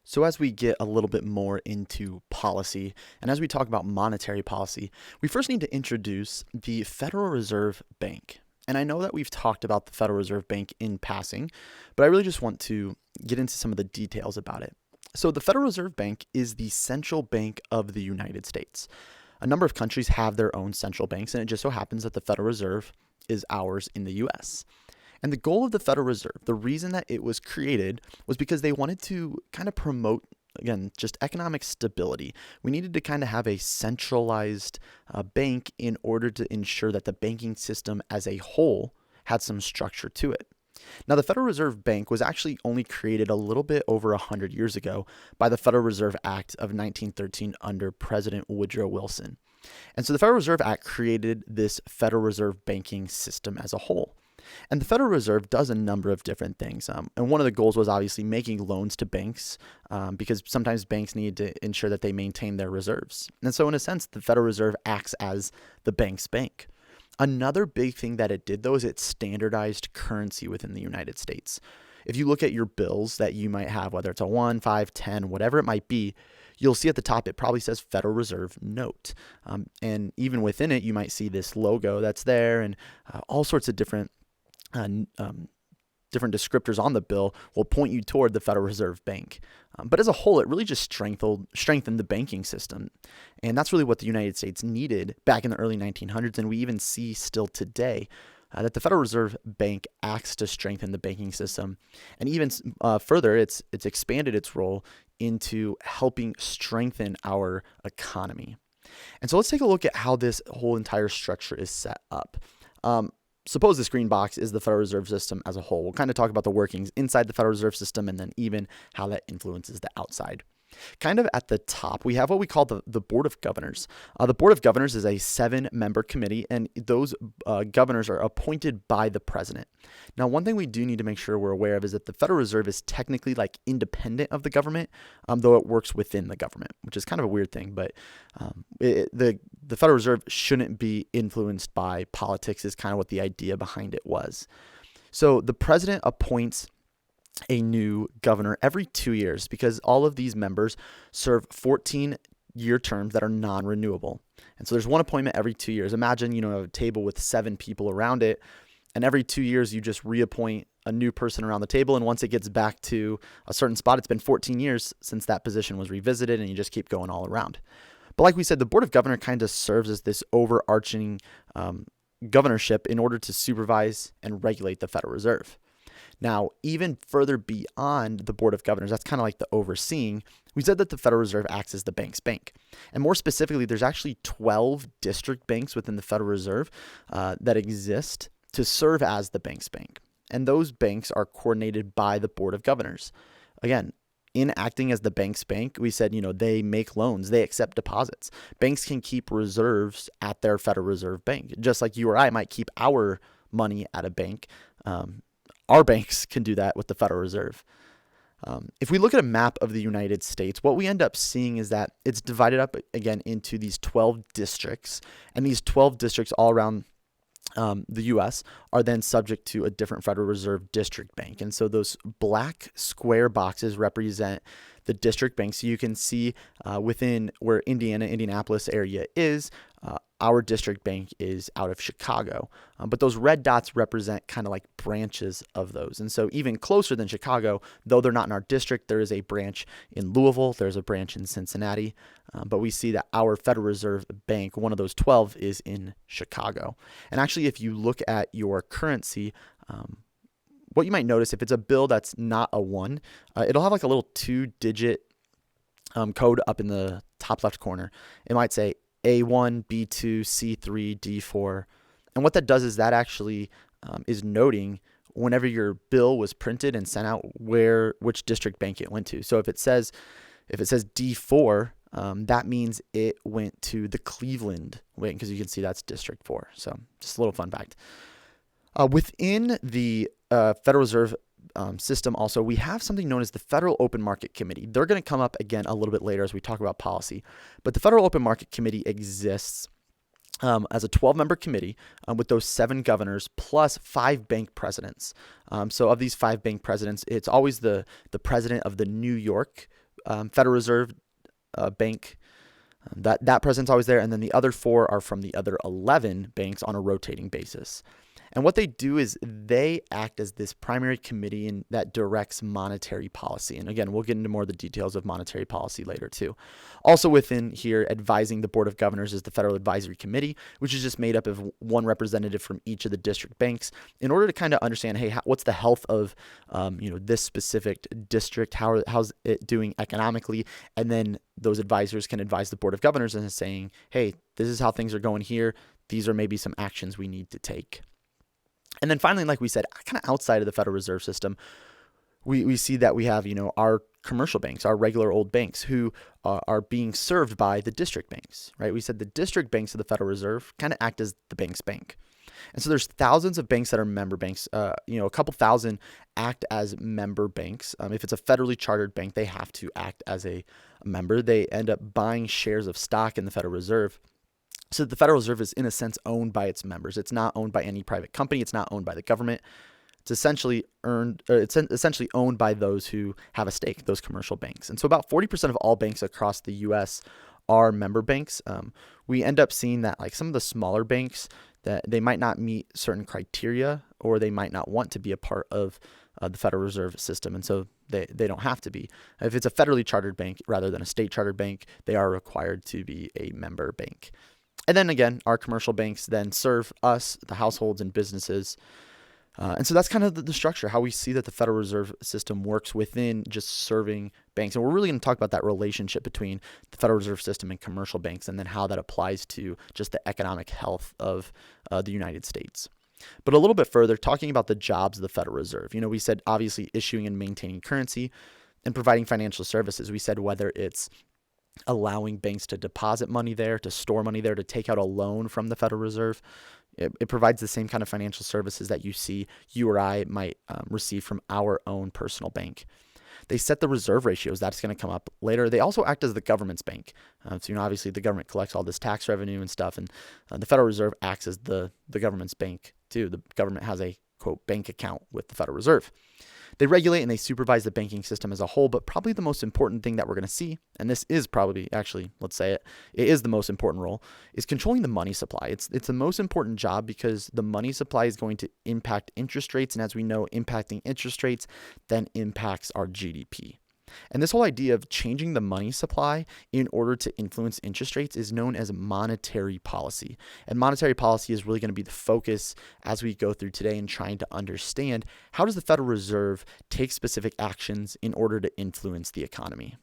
So as we get a little bit more into policy, and as we talk about monetary policy, we first need to introduce the Federal Reserve Bank. And I know that we've talked about the Federal Reserve Bank in passing, but I really just want to get into some of the details about it. So the Federal Reserve Bank is the central bank of the United States. A number of countries have their own central banks, and it just so happens that the Federal Reserve is ours in the US. And the goal of the Federal Reserve, the reason that it was created was because they wanted to kind of promote, again, just economic stability. We needed to kind of have a centralized bank in order to ensure that the banking system as a whole had some structure to it. Now, the Federal Reserve Bank was actually only created a little bit over 100 years ago by the Federal Reserve Act of 1913 under President Woodrow Wilson. And so the Federal Reserve Act created this Federal Reserve banking system as a whole. And the Federal Reserve does a number of different things. And one of the goals was obviously making loans to banks because sometimes banks need to ensure that they maintain their reserves. And so in a sense, the Federal Reserve acts as the bank's bank. Another big thing that it did, though, is it standardized currency within the United States. If you look at your bills that you might have, whether it's a 1, 5, 10, whatever it might be, you'll see at the top it probably says Federal Reserve Note. And even within it, you might see this logo that's there and all sorts of different descriptors on the bill will point you toward the Federal Reserve Bank. But as a whole, it really just strengthened the banking system. And that's really what the United States needed back in the early 1900s. And we even see still today that the Federal Reserve Bank acts to strengthen the banking system. And even further, it's expanded its role into helping strengthen our economy. And so let's take a look at how this whole entire structure is set up. Suppose this green box is the Federal Reserve System as a whole. We'll kind of talk about the workings inside the Federal Reserve System and then even how that influences the outside. Kind of at the top, we have what we call the Board of Governors. The Board of Governors is a 7-member committee, and those governors are appointed by the president. Now, one thing we do need to make sure we're aware of is that the Federal Reserve is technically like independent of the government, though it works within the government, which is kind of a weird thing. But the Federal Reserve shouldn't be influenced by politics is kind of what the idea behind it was. So the president appoints a new governor every 2 years because all of these members serve 14-year terms that are non-renewable. And so there's one appointment every 2 years. Imagine, a table with 7 people around it, and every 2 years you just reappoint a new person around the table. And once it gets back to a certain spot, it's been 14 years since that position was revisited, and you just keep going all around. But like we said, the Board of Governors kind of serves as this overarching governorship in order to supervise and regulate the Federal Reserve. Now, even further beyond the Board of Governors, that's kind of like the overseeing, we said that the Federal Reserve acts as the bank's bank. And more specifically, there's actually 12 district banks within the Federal Reserve that exist to serve as the bank's bank. And those banks are coordinated by the Board of Governors. Again, in acting as the bank's bank, we said, they make loans, they accept deposits. Banks can keep reserves at their Federal Reserve Bank, just like you or I might keep our money at a bank. Our banks can do that with the Federal Reserve. If we look at a map of the United States, what we end up seeing is that it's divided up again into these 12 districts, and these 12 districts all around the U.S. are then subject to a different Federal Reserve district bank. And so those black square boxes represent the district bank. So you can see within where Indianapolis area is, our district bank is out of Chicago. But those red dots represent kind of like branches of those. And so even closer than Chicago, though they're not in our district, there is a branch in Louisville, there's a branch in Cincinnati. But we see that our Federal Reserve Bank, one of those 12, is in Chicago. And actually, if you look at your currency, what you might notice, if it's a bill that's not a 1, it'll have like a little 2-digit code up in the top left corner. It might say A1, B2, C3, D4. And what that does is that actually is noting whenever your bill was printed and sent out which district bank it went to. So if it says D4, that means it went to the Cleveland bank, because you can see that's District 4. So just a little fun fact. Within the Federal Reserve system also, we have something known as the Federal Open Market Committee. They're going to come up again a little bit later as we talk about policy. But the Federal Open Market Committee exists as a 12-member committee with those 7 governors plus 5 bank presidents. So of these 5 bank presidents, it's always the president of the New York Federal Reserve Bank. That president's always there, and then the other 4 are from the other 11 banks on a rotating basis. And what they do is they act as this primary committee that directs monetary policy. And again, we'll get into more of the details of monetary policy later too. Also within here, advising the Board of Governors is the Federal Advisory Committee, which is just made up of one representative from each of the district banks in order to kind of understand, hey, what's the health of this specific district? How's it doing economically? And then those advisors can advise the Board of Governors and saying, hey, this is how things are going here. These are maybe some actions we need to take. And then finally, like we said, kind of outside of the Federal Reserve System, we see that we have, our commercial banks, our regular old banks who are being served by the district banks, right? We said the district banks of the Federal Reserve kind of act as the bank's bank. And so there's thousands of banks that are member banks. A couple thousand act as member banks. If it's a federally chartered bank, they have to act as a member. They end up buying shares of stock in the Federal Reserve. So the Federal Reserve is, in a sense, owned by its members. It's not owned by any private company. It's not owned by the government. It's essentially owned by those who have a stake, those commercial banks. And so about 40% of all banks across the U.S. are member banks. We end up seeing that like some of the smaller banks, that they might not meet certain criteria or they might not want to be a part of the Federal Reserve System. And so they don't have to be. If it's a federally chartered bank rather than a state chartered bank, they are required to be a member bank. And then again, our commercial banks then serve us, the households and businesses. And so that's kind of the structure, how we see that the Federal Reserve System works within just serving banks. And we're really going to talk about that relationship between the Federal Reserve System and commercial banks, and then how that applies to just the economic health of the United States. But a little bit further, talking about the jobs of the Federal Reserve. We said obviously issuing and maintaining currency and providing financial services. We said whether it's allowing banks to deposit money there, to store money there, to take out a loan from the Federal Reserve. It provides the same kind of financial services that you or I might receive from our own personal bank. They set the reserve ratios. That's going to come up later. They also act as the government's bank. So obviously the government collects all this tax revenue and stuff, and the Federal Reserve acts as the government's bank too. The government has a, quote, bank account with the Federal Reserve. They regulate and they supervise the banking system as a whole, but probably the most important thing that we're going to see, and this is probably, actually, let's say it is the most important role, is controlling the money supply. It's the most important job because the money supply is going to impact interest rates, and as we know, impacting interest rates then impacts our GDP. And this whole idea of changing the money supply in order to influence interest rates is known as monetary policy. And monetary policy is really going to be the focus as we go through today in trying to understand how does the Federal Reserve take specific actions in order to influence the economy.